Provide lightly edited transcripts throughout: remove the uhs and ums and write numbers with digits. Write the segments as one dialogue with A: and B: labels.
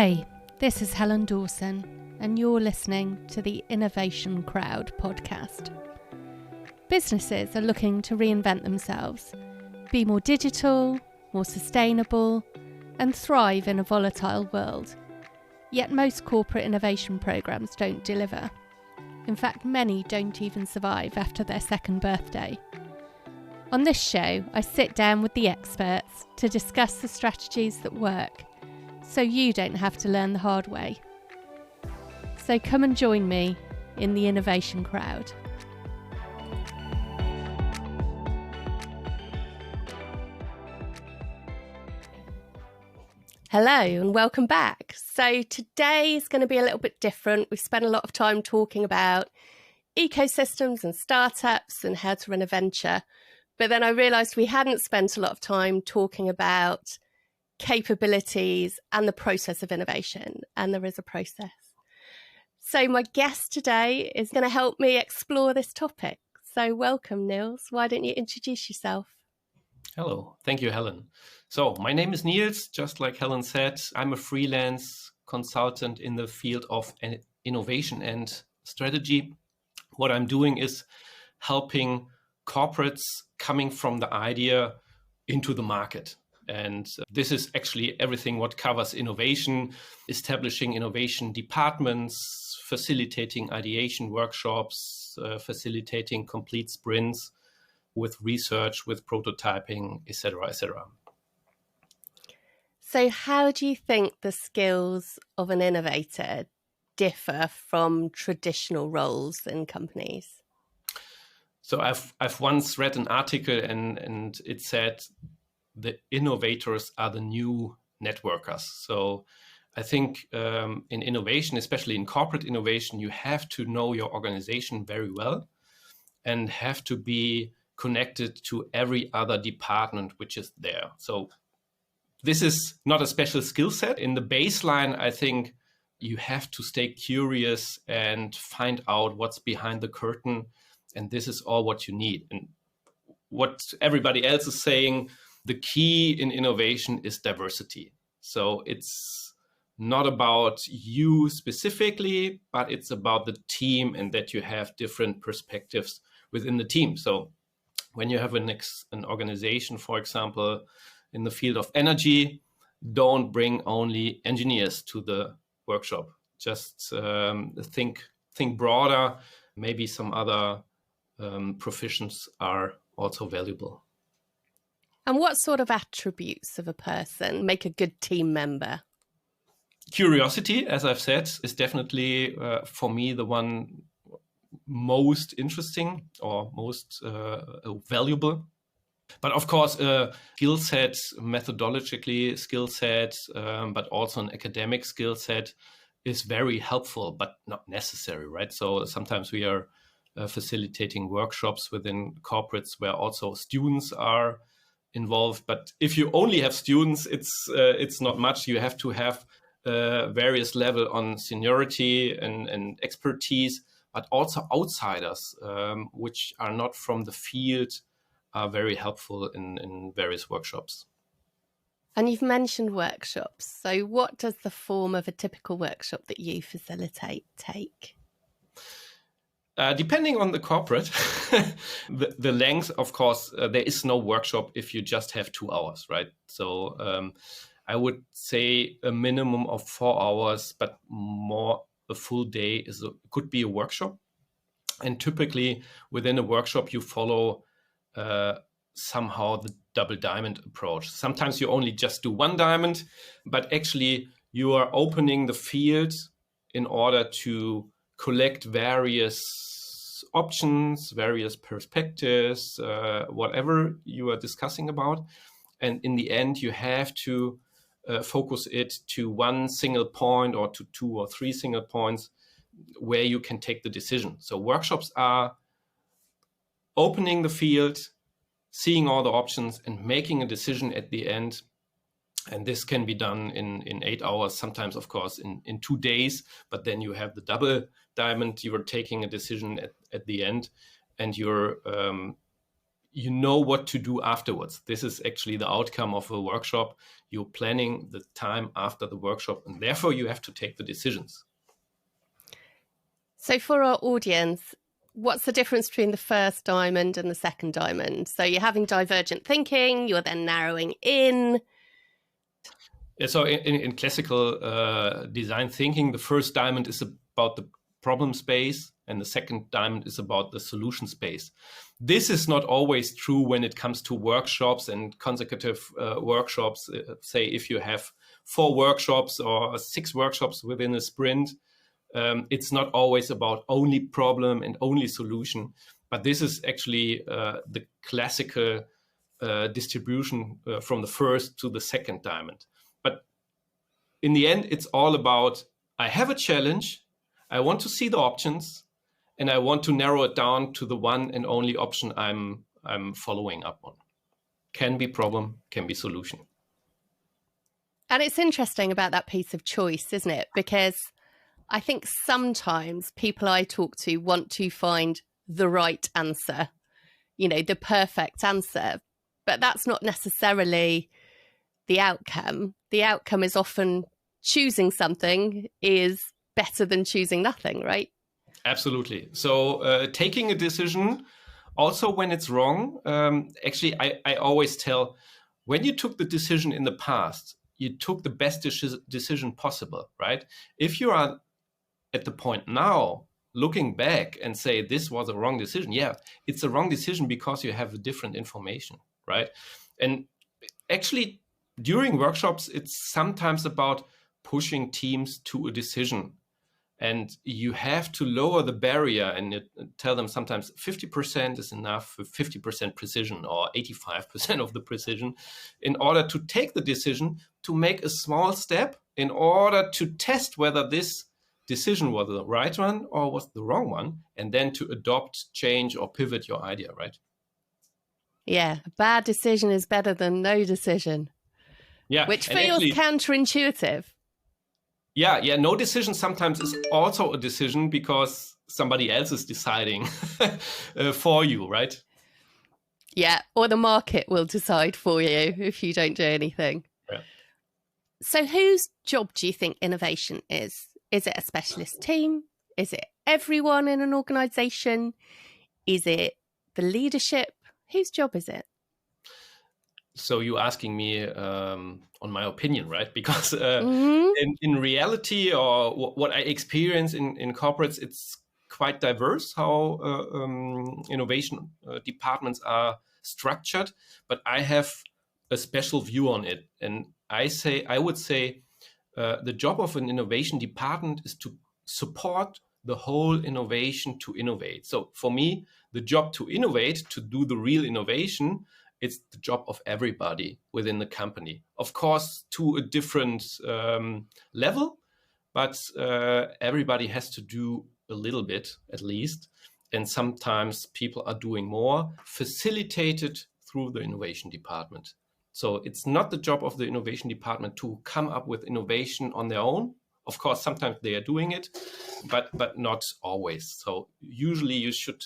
A: Hey, this is Helen Dawson, and you're listening to the Innovation Crowd podcast. Businesses are looking to reinvent themselves, be more digital, more sustainable, and thrive in a volatile world. Yet most corporate innovation programs don't deliver. In fact, many don't even survive after their second birthday. On this show, I sit down with the experts to discuss the strategies that work, so you don't have to learn the hard way. So come and join me in the Innovation Crowd. Hello and welcome back. So today is going to be a little bit different. We've spent a lot of time talking about ecosystems and startups and how to run a venture. But then I realised we hadn't spent a lot of time talking about capabilities and the process of innovation. And there is a process. So my guest today is going to help me explore this topic. So welcome, Nils. Why don't you introduce yourself?
B: Hello. Thank you, Helen. So my name is Nils. Just like Helen said, I'm a freelance consultant in the field of innovation and strategy. What I'm doing is helping corporates coming from the idea into the market. And this is actually everything what covers innovation, establishing innovation departments, facilitating ideation workshops, facilitating complete sprints with research, with prototyping, etc., etc.
A: So how do you think the skills of an innovator differ from traditional roles in companies?
B: So I've once read an article and it said the innovators are the new networkers. So I think in innovation, especially in corporate innovation, you have to know your organization very well and have to be connected to every other department which is there. So this is not a special skill set. In the baseline, I think you have to stay curious and find out what's behind the curtain. And this is all what you need. And what everybody else is saying, the key in innovation is diversity. So it's not about you specifically, but it's about the team and that you have different perspectives within the team. So when you have an organization, for example, in the field of energy, don't bring only engineers to the workshop. Just think broader. Maybe some other professions are also valuable.
A: And what sort of attributes of a person make a good team member?
B: Curiosity, as I've said, is definitely for me the one most interesting or most valuable. But of course, skill set, methodologically skill set, but also an academic skill set is very helpful, but not necessary, right? So sometimes we are facilitating workshops within corporates where also students are involved. But if you only have students, it's not much. You have to have various level on seniority and expertise, but also outsiders, which are not from the field, are very helpful in various workshops.
A: And you've mentioned workshops. So what does the form of a typical workshop that you facilitate take?
B: Depending on the corporate, the length, of course, there is no workshop if you just have 2 hours, right? So I would say a minimum of 4 hours, but more a full day could be a workshop. And typically within a workshop, you follow somehow the double diamond approach. Sometimes you only just do 1 diamond, but actually you are opening the field in order to collect various options, various perspectives, whatever you are discussing about. And in the end, you have to focus it to 1 single point or to 2 or 3 single points where you can take the decision. So workshops are opening the field, seeing all the options and making a decision at the end. And this can be done in 8 hours, sometimes, of course, in 2 days. But then you have the double diamond. You are taking a decision at the end, and you're you know what to do afterwards. This is actually the outcome of a workshop. You're planning the time after the workshop, and therefore you have to take the decisions.
C: So for our audience, what's the difference between the first diamond and the second diamond? So you're having divergent thinking, you're then narrowing in.
B: So in classical design thinking, the first diamond is about the problem space, and the second diamond is about the solution space. This is not always true when it comes to workshops and consecutive workshops. Say if you have 4 workshops or 6 workshops within a sprint, it's not always about only problem and only solution. But this is actually the classical distribution from the first to the second diamond. But in the end, it's all about, I have a challenge, I want to see the options, and I want to narrow it down to the one and only option I'm following up on. Can be problem, can be solution.
C: And it's interesting about that piece of choice, isn't it? Because I think sometimes people I talk to want to find the right answer, the perfect answer, but that's not necessarily the outcome. The outcome is often choosing something is better than choosing nothing, right?
B: Absolutely. So taking a decision, also when it's wrong, actually, I always tell, when you took the decision in the past, you took the best decision possible, right? If you are at the point now, looking back and say this was a wrong decision, yeah, it's a wrong decision because you have different information, right? And actually, during workshops, it's sometimes about pushing teams to a decision. And you have to lower the barrier and tell them sometimes 50% is enough with 50% precision or 85% of the precision in order to take the decision, to make a small step in order to test whether this decision was the right one or was the wrong one, and then to adopt, change, or pivot your idea, right?
C: Yeah, a bad decision is better than no decision.
B: Yeah,
C: which feels counterintuitive.
B: Yeah, no decision sometimes is also a decision because somebody else is deciding for you, right?
C: Yeah, or the market will decide for you if you don't do anything.
B: Yeah.
C: So whose job do you think innovation is? Is it a specialist team? Is it everyone in an organisation? Is it the leadership? Whose job is it?
B: So you're asking me on my opinion, right? Because in reality, or what I experience in corporates, it's quite diverse how innovation departments are structured. But I have a special view on it, and I would say the job of an innovation department is to support the whole innovation to innovate. So for me, the job to innovate, to do the real innovation, it's the job of everybody within the company. Of course, to a different level, but everybody has to do a little bit at least. And sometimes people are doing more, facilitated through the innovation department. So it's not the job of the innovation department to come up with innovation on their own. Of course, sometimes they are doing it, but not always. So usually you should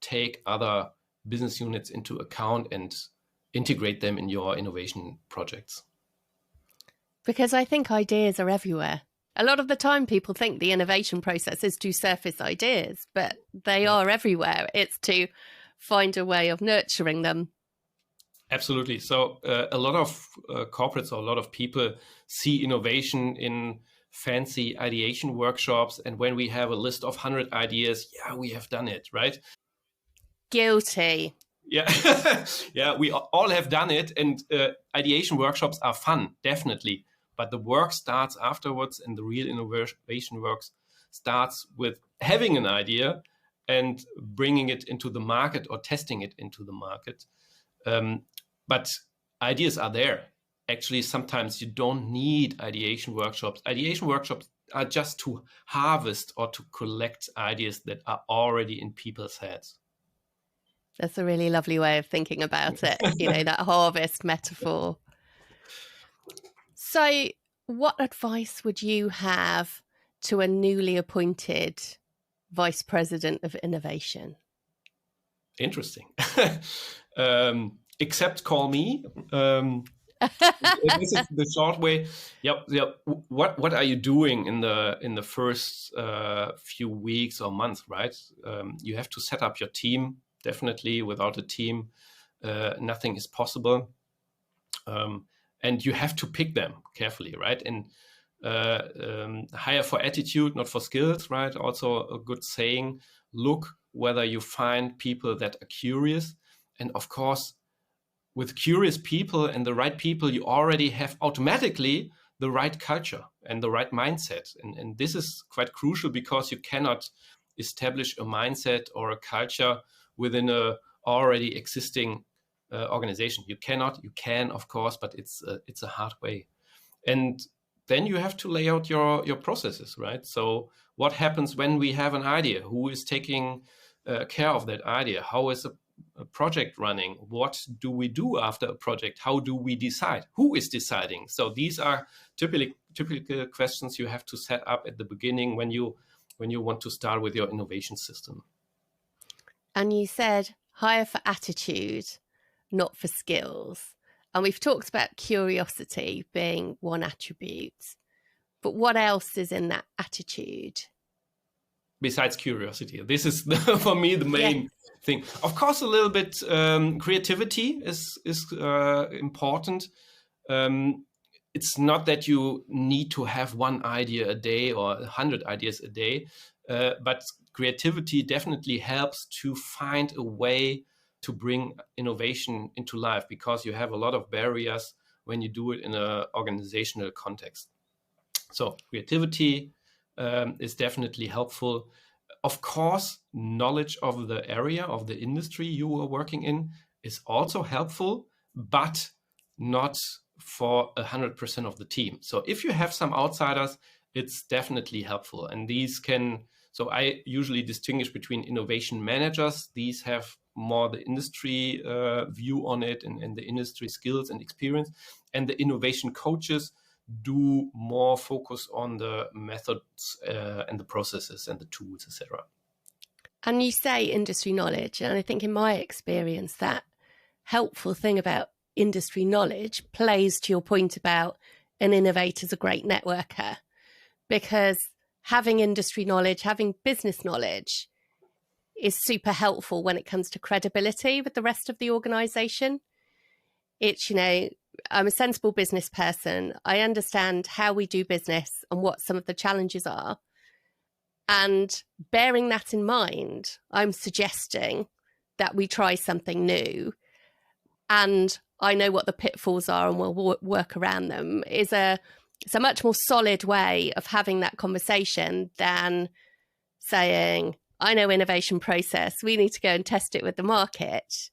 B: take other business units into account and integrate them in your innovation projects.
C: Because I think ideas are everywhere. A lot of the time people think the innovation process is to surface ideas, but they are everywhere. It's to find a way of nurturing them.
B: Absolutely. So a lot of corporates or a lot of people see innovation in fancy ideation workshops. And when we have a list of 100 ideas, yeah, we have done it, right?
C: Guilty.
B: Yeah, yeah, we all have done it. And ideation workshops are fun, definitely. But the work starts afterwards, and the real innovation work starts with having an idea and bringing it into the market or testing it into the market. But ideas are there. Actually, sometimes you don't need ideation workshops. Ideation workshops are just to harvest or to collect ideas that are already in people's heads.
C: That's a really lovely way of thinking about it, that harvest metaphor. So what advice would you have to a newly appointed Vice President of Innovation?
B: interesting. Except call me. This is the short way. Yep. What are you doing in the first few weeks or months, right? You have to set up your team. Definitely, without a team, nothing is possible. And you have to pick them carefully, right? And hire for attitude, not for skills, right? Also a good saying. Look whether you find people that are curious, and of course, with curious people and the right people, you already have automatically the right culture and the right mindset. And this is quite crucial, because you cannot establish a mindset or a culture within a already existing organization. You can, of course, but it's a hard way. And then you have to lay out your processes, right? So what happens when we have an idea? Who is taking care of that idea? How is a project running? What do we do after a project? How do we decide? Who is deciding? So these are typical questions you have to set up at the beginning when you want to start with your innovation system.
C: And you said hire for attitude, not for skills. And we've talked about curiosity being one attribute. But what else is in that attitude?
B: Besides curiosity, this is for me the main thing. Of course, a little bit creativity is important. It's not that you need to have one idea a day or 100 ideas a day, but creativity definitely helps to find a way to bring innovation into life, because you have a lot of barriers when you do it in an organizational context. So creativity is definitely helpful. Of course, knowledge of the area, of the industry you are working in is also helpful, but not for 100% of the team. So if you have some outsiders, it's definitely helpful. And so I usually distinguish between innovation managers. These have more the industry view on it and the industry skills and experience. And the innovation coaches do more focus on the methods and the processes and the tools, etc.
C: And you say industry knowledge, and I think in my experience, that helpful thing about industry knowledge plays to your point about an innovator's a great networker, because having industry knowledge, having business knowledge is super helpful when it comes to credibility with the rest of the organization. It's, I'm a sensible business person. I understand how we do business and what some of the challenges are. And bearing that in mind, I'm suggesting that we try something new. And I know what the pitfalls are and we'll work around them. It's a much more solid way of having that conversation than saying, I know innovation process, we need to go and test it with the market.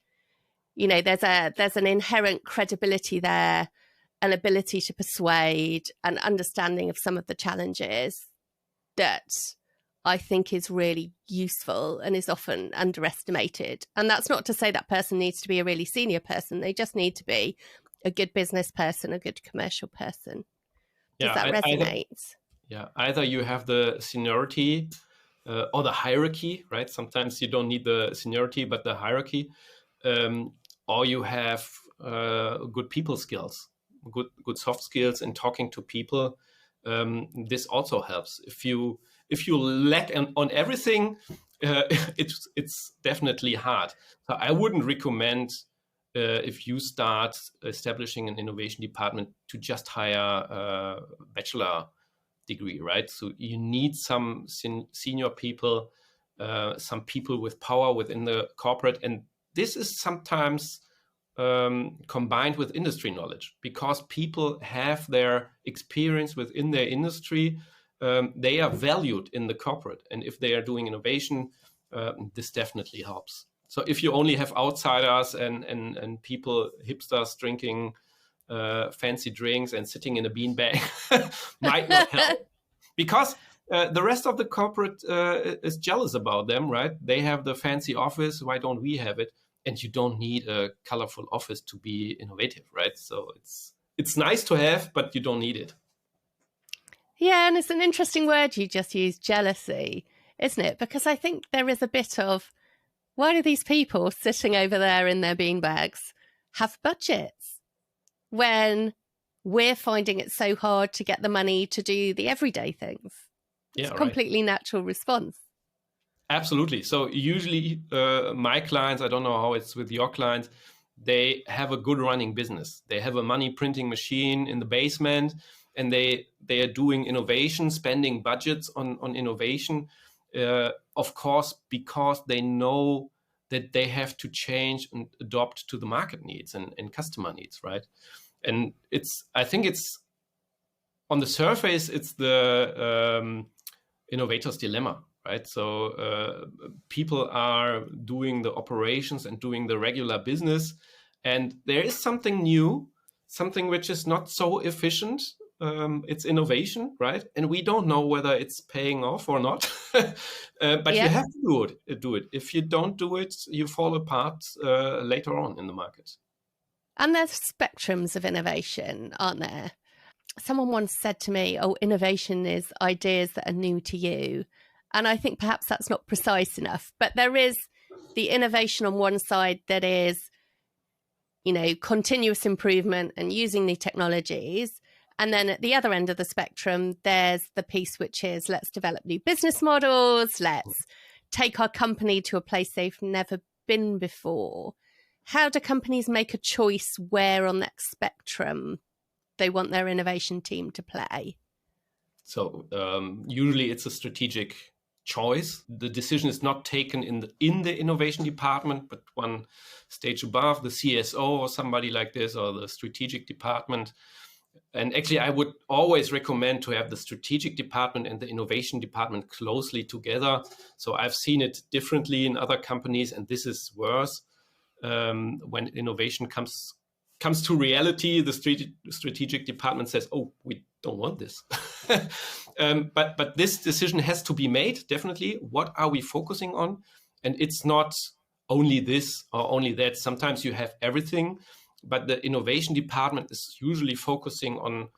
C: There's an inherent credibility there, an ability to persuade, an understanding of some of the challenges that I think is really useful and is often underestimated. And that's not to say that person needs to be a really senior person. They just need to be a good business person, a good commercial person. Does that resonate?
B: Either you have the seniority or the hierarchy, right? Sometimes you don't need the seniority, but the hierarchy. Or you have good people skills, good soft skills in talking to people. This also helps. If you lack on everything, it's definitely hard. So I wouldn't recommend if you start establishing an innovation department to just hire a bachelor degree, right? So you need some senior people, some people with power within the corporate, and this is sometimes combined with industry knowledge, because people have their experience within their industry. They are valued in the corporate, and if they are doing innovation, this definitely helps. So if you only have outsiders and people, hipsters drinking fancy drinks and sitting in a beanbag, might not help, because the rest of the corporate is jealous about them, right? They have the fancy office. Why don't we have it? And you don't need a colorful office to be innovative, right? So it's nice to have, but you don't need it.
C: Yeah, and it's an interesting word you just used, jealousy, isn't it? Because I think there is a bit of why do these people sitting over there in their beanbags have budgets when we're finding it so hard to get the money to do the everyday things? It's a completely natural response.
B: Absolutely. So usually my clients, I don't know how it's with your clients, they have a good running business. They have a money printing machine in the basement, and they are doing innovation, spending budgets on innovation, of course, because they know that they have to change and adopt to the market needs and customer needs, right? And I think it's on the surface, it's the innovator's dilemma, right? So people are doing the operations and doing the regular business, and there is something new, something which is not so efficient. It's innovation, right? And we don't know whether it's paying off or not. But you have to do it. If you don't do it, you fall apart later on in the market.
C: And there's spectrums of innovation, aren't there? Someone once said to me, oh, innovation is ideas that are new to you. And I think perhaps that's not precise enough. But there is the innovation on one side that is, continuous improvement and using new technologies. And then at the other end of the spectrum, there's the piece which is let's develop new business models. Let's take our company to a place they've never been before. How do companies make a choice where on that spectrum they want their innovation team to play?
B: So usually it's a strategic choice. The decision is not taken in the innovation department, but one stage above, the CSO or somebody like this, or the strategic department. And actually, I would always recommend to have the strategic department and the innovation department closely together. So I've seen it differently in other companies, and this is worse. When innovation comes to reality, the strategic department says, "Oh, we don't want this." But this decision has to be made, definitely. What are we focusing on? And it's not only this or only that. Sometimes you have everything, but the innovation department is usually focusing on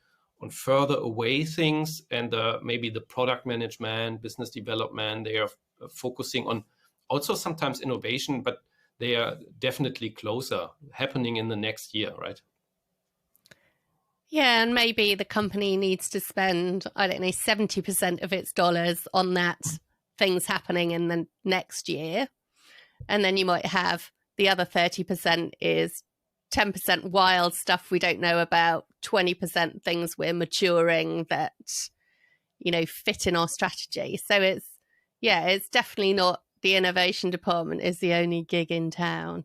B: further away things, and maybe the product management, business development, they are focusing on also sometimes innovation, but they are definitely closer, happening in the next year, right?
C: Yeah, and maybe the company needs to spend, 70% of its dollars on that things happening in the next year. And then you might have the other 30% is 10% wild stuff we don't know about, 20% things we're maturing that, fit in our strategy. So it's definitely not the innovation department is the only gig in town.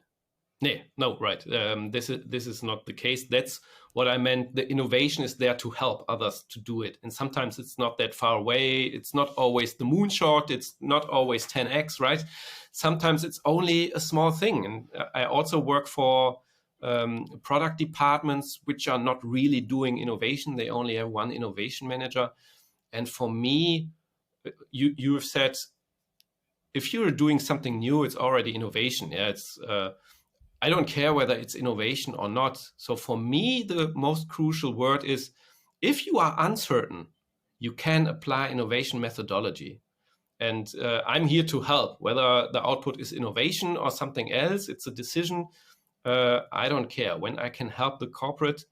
B: No, right. This is not the case. That's what I meant. The innovation is there to help others to do it. And sometimes it's not that far away. It's not always the moonshot. It's not always 10x, right? Sometimes it's only a small thing. And I also work for product departments which are not really doing innovation. They only have one innovation manager. And for me, you have said, if you're doing something new, it's already innovation. Yeah, it's I don't care whether it's innovation or not. So for me, the most crucial word is, if you are uncertain, you can apply innovation methodology. And I'm here to help, whether the output is innovation or something else. It's a decision. I don't care. When I can help the corporate,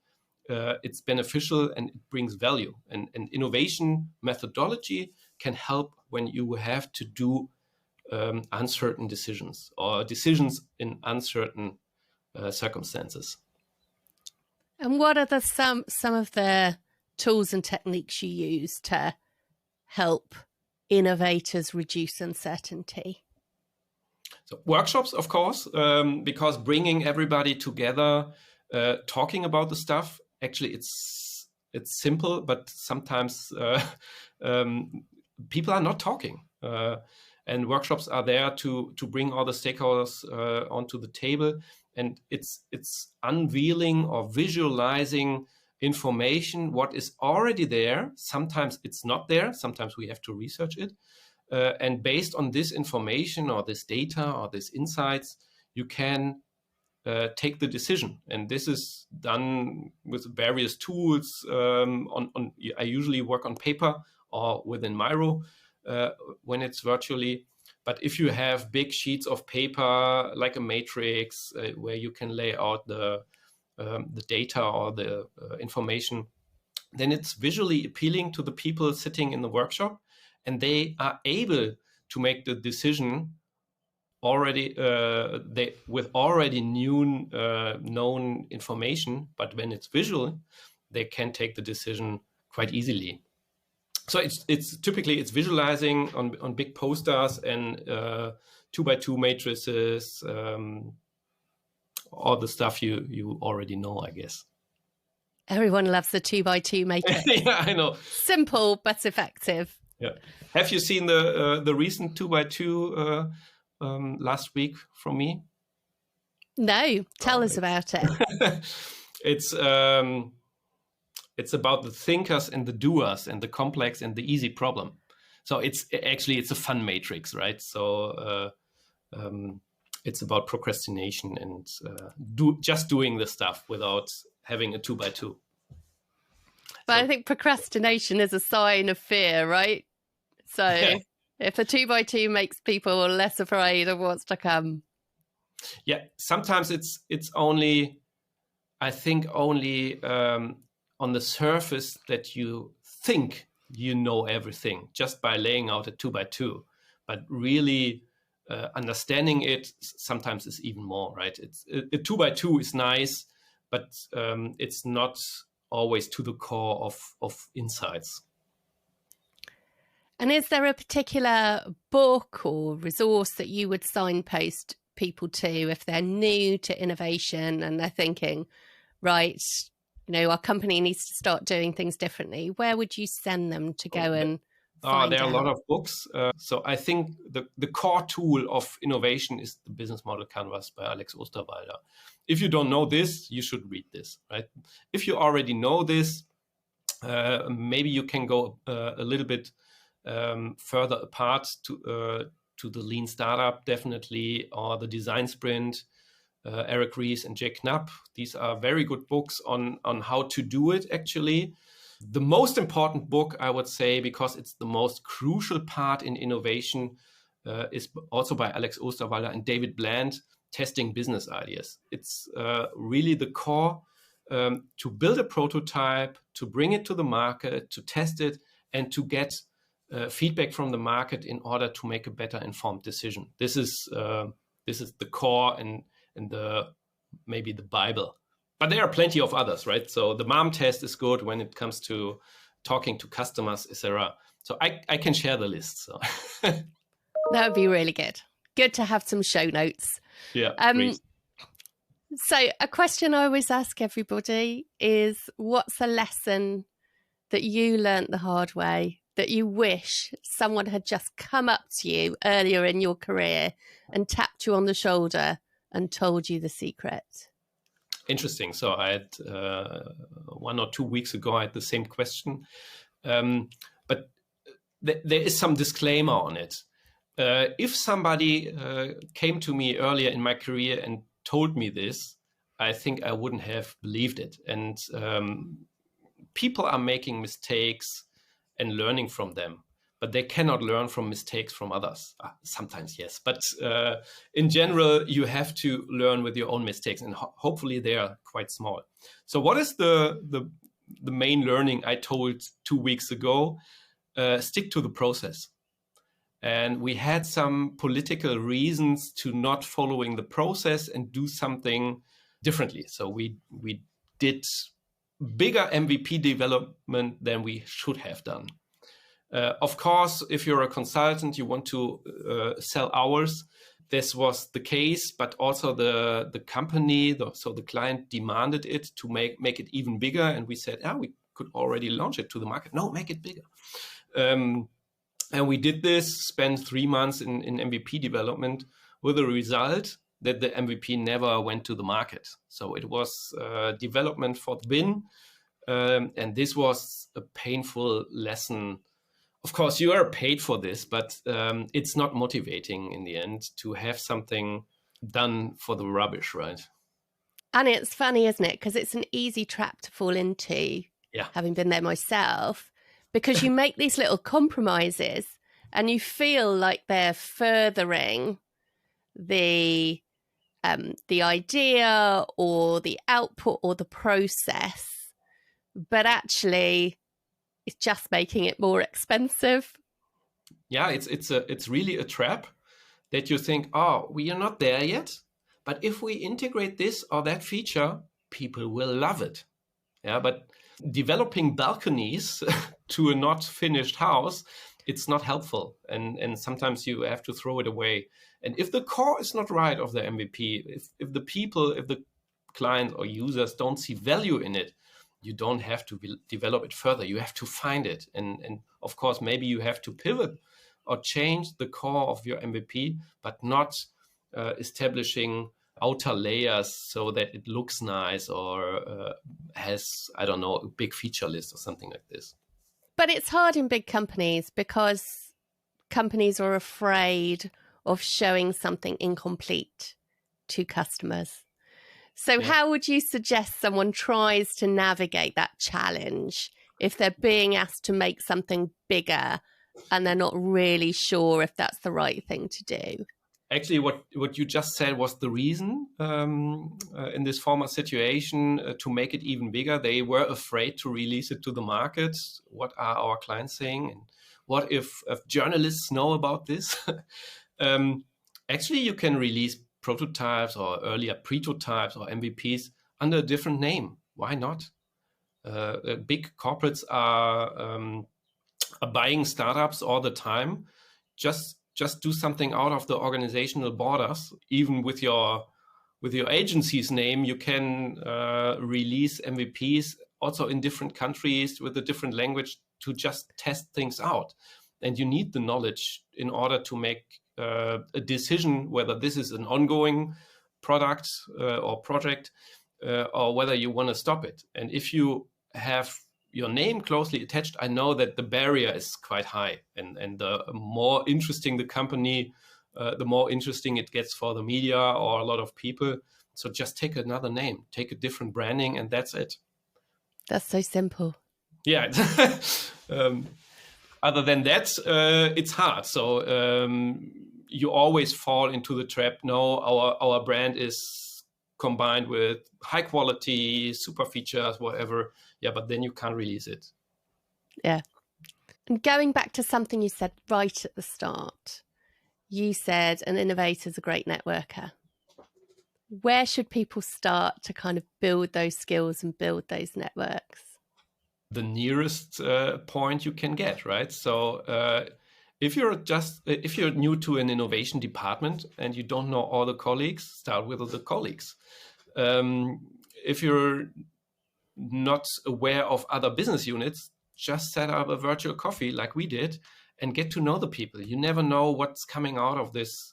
B: it's beneficial and it brings value. And innovation methodology can help when you have to do uncertain decisions or decisions in uncertain circumstances.
C: And what are some of the tools and techniques you use to help innovators reduce uncertainty?
B: So workshops, of course, because bringing everybody together, talking about the stuff. Actually, it's simple, but sometimes people are not talking. And workshops are there to bring all the stakeholders onto the table. And it's unveiling or visualizing information, what is already there. Sometimes it's not there. Sometimes we have to research it. And based on this information or this data or these insights, you can take the decision. And this is done with various tools. I usually work on paper or within Miro when it's virtually. But if you have big sheets of paper, like a matrix, where you can lay out the data or the information, then it's visually appealing to the people sitting in the workshop, and they are able to make the decision already with already known information. But when it's visual, they can take the decision quite easily. So it's typically visualizing on big posters and 2x2 matrices, all the stuff you already know, I guess.
C: Everyone loves the 2x2 matrix.
B: Yeah, I know.
C: Simple but effective.
B: Yeah. Have you seen the recent 2x2 last week from me?
C: No, tell us about it.
B: It's about the thinkers and the doers and the complex and the easy problem. So it's a fun matrix, right? So it's about procrastination and just doing the stuff without having a 2x2.
C: But I think procrastination is a sign of fear, right? So if a 2x2 makes people less afraid of what's to come.
B: Yeah, sometimes it's only, I think, only on the surface that you think you know everything just by laying out a 2x2, but really understanding it sometimes is even more, right? A 2x2 is nice, but it's not always to the core of insights.
C: And is there a particular book or resource that you would signpost people to if they're new to innovation and they're thinking, right, our company needs to start doing things differently? Where would you send them to go and find
B: there are
C: out?
B: a lot of books. So I think the core tool of innovation is the business model canvas by Alex Osterwalder. If you don't know this, you should read this, right? If you already know this, maybe you can go a little bit further apart to the Lean Startup, definitely, or the Design Sprint, Eric Ries and Jake Knapp. These are very good books on how to do it, actually. The most important book, I would say, because it's the most crucial part in innovation, is also by Alex Osterwalder and David Bland, Testing Business Ideas. It's really the core to build a prototype, to bring it to the market, to test it, and to get feedback from the market in order to make a better informed decision. This is the core and maybe the Bible. But there are plenty of others, right? So the MAM test is good when it comes to talking to customers, etc. So I can share the list. So
C: that would be really good. Good to have some show notes.
B: Yeah. Great.
C: So a question I always ask everybody is, what's a lesson that you learnt the hard way that you wish someone had just come up to you earlier in your career and tapped you on the shoulder and told you the secret?
B: Interesting. So I had 1 or 2 weeks ago, I had the same question. But there is some disclaimer on it. If somebody came to me earlier in my career and told me this, I think I wouldn't have believed it. And people are making mistakes and learning from them, but they cannot learn from mistakes from others. Sometimes, yes. But in general, you have to learn with your own mistakes, and hopefully they are quite small. So what is the main learning I told 2 weeks ago? Stick to the process. And we had some political reasons to not following the process and do something differently. So we did bigger MVP development than we should have done. Of course, if you're a consultant, you want to sell hours. This was the case, but also the company, so the client demanded it to make it even bigger. And we said, we could already launch it to the market. No, make it bigger. And we did this, spent 3 months in MVP development with the result that the MVP never went to the market. So it was development for the win. And this was a painful lesson. Of course, you are paid for this, but it's not motivating in the end to have something done for the rubbish, right?
C: And it's funny, isn't it? Because it's an easy trap to fall into,
B: yeah.
C: Having been there myself, because you make these little compromises and you feel like they're furthering the idea or the output or the process, but actually it's just making it more expensive.
B: Yeah, it's really a trap that you think, oh, we are not there yet, but if we integrate this or that feature, people will love it. Yeah, but developing balconies to a not finished house, it's not helpful, and sometimes you have to throw it away. And if the core is not right of the MVP, if the people, if the clients or users don't see value in it, you don't have to develop it further. You have to find it, and of course maybe you have to pivot or change the core of your MVP, but not establishing outer layers so that it looks nice or has, I don't know, a big feature list or something like this.
C: But it's hard in big companies because companies are afraid of showing something incomplete to customers. So how would you suggest someone tries to navigate that challenge if they're being asked to make something bigger and they're not really sure if that's the right thing to do?
B: Actually, what you just said was the reason in this former situation to make it even bigger. They were afraid to release it to the market. What are our clients saying? And what if journalists know about this? Actually, you can release prototypes or earlier prototypes or MVPs under a different name. Why not? Big corporates are buying startups all the time. Just do something out of the organizational borders. Even with your agency's name, you can release MVPs also in different countries with a different language to just test things out. And you need the knowledge in order to make a decision whether this is an ongoing product or project or whether you want to stop it. And if you have your name closely attached, I know that the barrier is quite high, and the more interesting the company, the more interesting it gets for the media or a lot of people. So just take another name, take a different branding, and that's it.
C: That's so simple.
B: Yeah. Other than that, it's hard. So you always fall into the trap. No, our brand is combined with high quality, super features, whatever. Yeah, but then you can't release it.
C: Yeah. And going back to something you said right at the start, you said an innovator is a great networker. Where should people start to kind of build those skills and build those networks?
B: The nearest point you can get, right? So if you're new to an innovation department and you don't know all the colleagues, start with the colleagues. If you're not aware of other business units, just set up a virtual coffee like we did and get to know the people. You never know what's coming out of this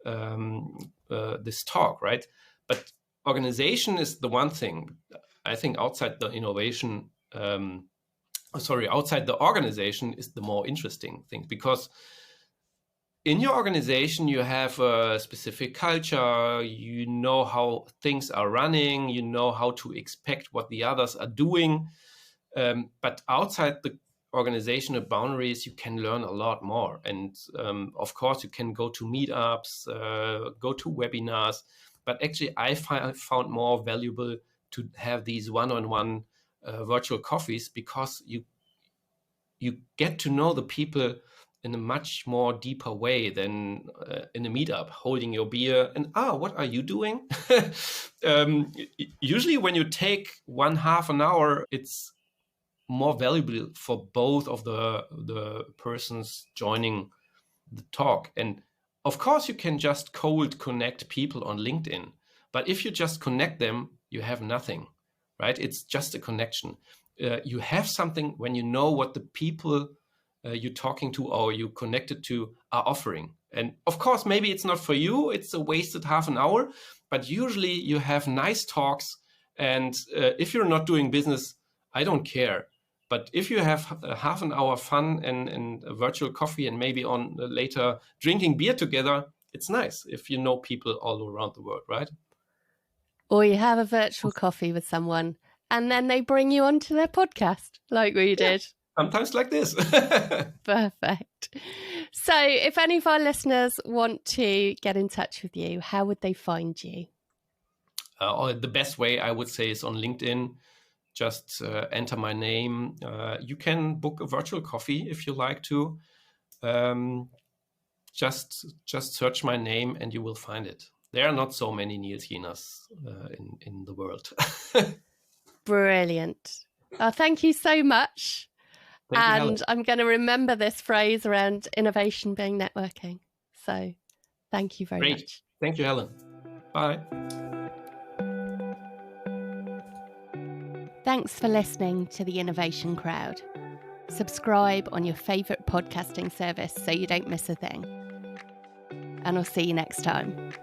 B: this talk, right? But organization is the one thing. I think outside the innovation, outside the organization is the more interesting thing, because in your organization, you have a specific culture, you know how things are running, you know how to expect what the others are doing. But outside the organizational boundaries, you can learn a lot more. And of course, you can go to meetups, go to webinars. But actually, I found more valuable to have these one-on-one virtual coffees, because you get to know the people in a much more deeper way than in a meetup, holding your beer and, what are you doing? Usually when you take half an hour, it's more valuable for both of the persons joining the talk. And of course, you can just cold connect people on LinkedIn. But if you just connect them, you have nothing, right? It's just a connection. You have something when you know what the people you're talking to or you connected to are offering. And of course, maybe it's not for you. It's a wasted half an hour. But usually you have nice talks. And if you're not doing business, I don't care. But if you have a half an hour fun and a virtual coffee and maybe on later drinking beer together, it's nice if you know people all around the world, right?
C: Or you have a virtual coffee with someone and then they bring you onto their podcast like we did.
B: Sometimes like this.
C: Perfect. So if any of our listeners want to get in touch with you, how would they find you?
B: The best way, I would say, is on LinkedIn. Just enter my name. You can book a virtual coffee if you like to. Just search my name and you will find it. There are not so many Nils Jeners in the world.
C: Brilliant. Thank you so much.
B: Thank you, Helen.
C: I'm going to remember this phrase around innovation being networking. So thank you very much.
B: Thank you, Helen. Bye.
A: Thanks for listening to the Innovation Crowd. Subscribe on your favourite podcasting service so you don't miss a thing. And I'll see you next time.